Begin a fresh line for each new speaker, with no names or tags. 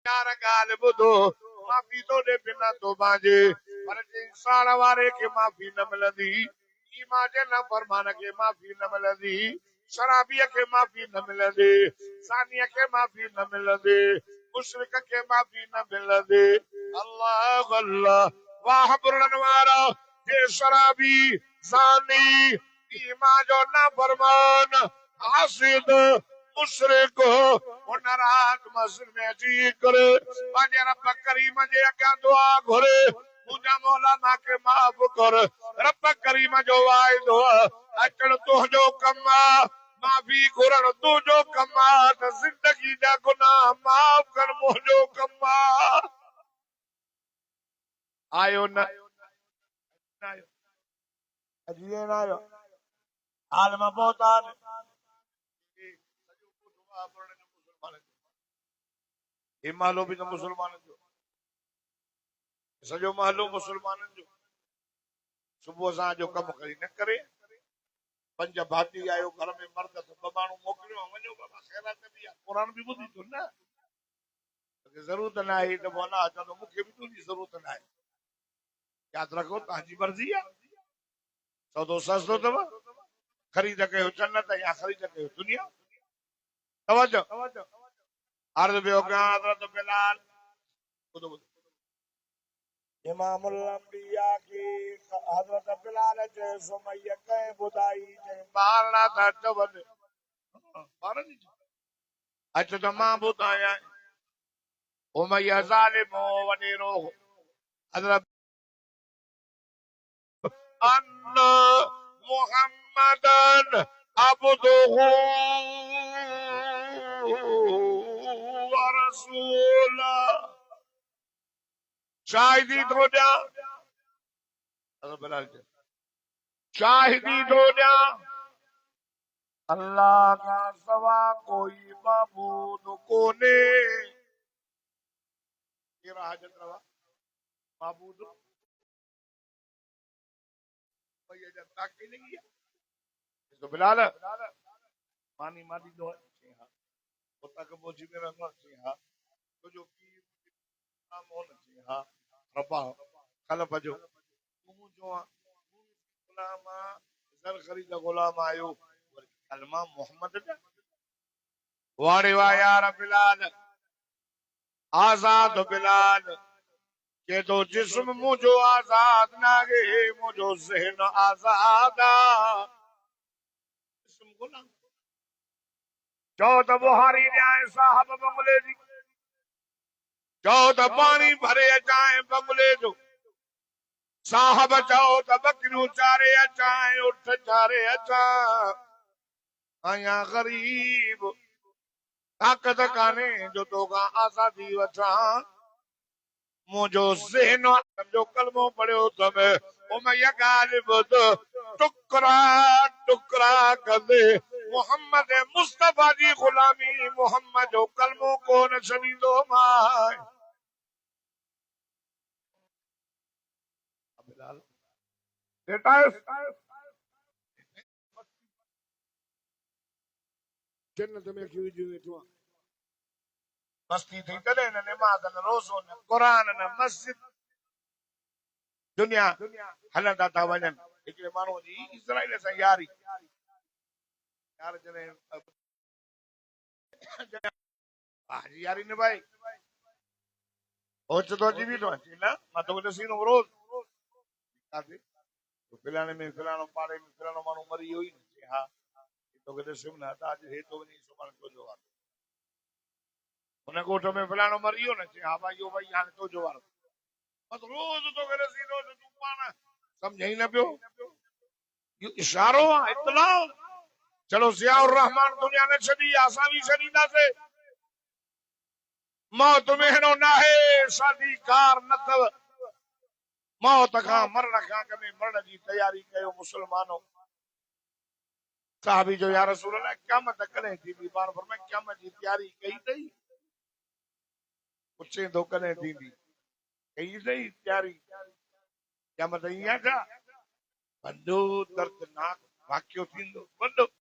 यार ॻाल्हि ॿुधो माफ़ी तो ॾे बिना तौबा जे पर इंसान वारे खे माफ़ी न मिलंदी ईमान जे नाफ़रमान खे माफ़ी न मिलंदी शराबीअ खे माफ़ी न मिलंदी ज़ानीअ खे माफ़ी न मिलंदी मुशरिक खे माफ़ी न मिलंदी अल्लाह अल्लाह वाह बुरन वारा जे शराबी ज़ानी ईमान जो नाफ़रमान आसिद मुशरिक उन रात मस्जिद में अची करे पंहिंजे रब करीम जे अॻियां दुआ घुरे मुंहिंजा मौला मांखे माफ़ कर रब करीम जो वाइदो अचण तुंहिंजो कम आहे माफ़ी घुरण तुंहिंजो कम आहे त ज़िंदगी जा गुनाह माफ़ कर मुंहिंजो कम आहे आयो न आयो अॼु न आयो हाल मां पहुता हे महलो बि त मुसलमाननि जो सॼो महलो मुसलमाननि जो सुबुह सां जो कमु खणी न करे पंज भाती आयो घर में मर्द ॿ माण्हू मोकिलियो वञो बाबा ख़ैरात बि आहे क़ुर बि ॿुधी थो न ज़रूरत न आहे त बोला चवंदो मूंखे बि तुंहिंजी ज़रूरत न आहे यादि रखो तव्हांजी मर्ज़ी आहे सौदो सस्तो अथव ख़रीद कयो जन्नत या ख़रीद कयो दुनिया तवजो अर्ज़ पियो कयां हज़रत बिलाल ॿुधो ॿुधो इमामुल अंबिया की हज़रत बिलाल जे सुमैया कंहिं ॿुधाई चई ॿारड़ा था चवनि ॿारनि जी अच त मां ॿुधायां उमैया ज़ालिम हो वॾेरो हज़रत अन मुहम्मदन अब्दुहु व रसूलुहु शाहिदी थो ॾियां शाहिदी थो ॾियां अल्लाह का सवा कोई माबूद कोने केरा हाजत रवा माबूद भैया जा ताकी नहीं है तो बिलाल मानी मादी दो हां होता के बोझी में रखना चाहिए हां तो जो की नाम होना चाहिए हां रब्बा कल बजो तुम जो गुलाम सर खरीद गुलाम आयो कलमा मोहम्मद जा वाड़े वा यार बिलाल आजाद बिलाल के तो जिस्म मुझो आजाद नागे मुझो ज़हन आजाद जिस्म गुलाम चौ तो बुहारी जाए साहब बंगले जी चौ तो पानी भरे अचाए बंगले जो साहब चौ तो बकरियूं चारे अचाए उठ चारे अचा आया गरीब ताकत काने जो तोगा आजादी वठा मुझो ज़हन जो कलमो पढ़ियो तमे उमैया ॻाल्हि ॿुध टुकड़ा टुकड़ा कंदे मोहम्मद मुस्तफा जी गुलामी मोहम्मद जो कलमो कोन छॾींदो मां जन्नत में क्यों जो वेठो मस्ती थी तॾहिं न निमाज़ न रोज़ो न क़ुरान न मस्जिद दुनिया हलंदा था वञनि हिकिड़े माण्हू जी इज़राइल सां यारी यार जॾहिं यारी निभाई ओच तो अची बीठो आहे न मां तोखे ॾसींदो रोज़ काथे फिलाणे में फिलाणो पाड़े में फिलाणो माण्हू मरी वियो ई न हा तोखे ॾिसुमि न त अॼु हे तो वञी सुभाणे तुंहिंजो वारो हुन ॻोठ में फिलाणो मरी वियो न हा भाई इहो भई हाणे तुंहिंजो वारो बस रोज़ तोखे ॾसींदो त तूं पाण सम्झई न पियो इहो इशारो आहे इतलाउ चलो ज़ियाउर रहमान दुनिया ने छॾी असां बि छॾींदासीं मौत में हेड़ो न आहे शादी कार न अथव मौत खां मरण खां अॻु में मरण जी तयारी कयो मुसलमानो साहबी जो या रसूल अल्लाह क़यामत कॾहिं थींदी पाण फरमाए क़यामत जी तयारी कई अथई पुछे थो कॾहिं थींदी कई अथई तयारी क़यामत ईअं छा वॾो दर्दनाक वाक़ियो थींदो वॾो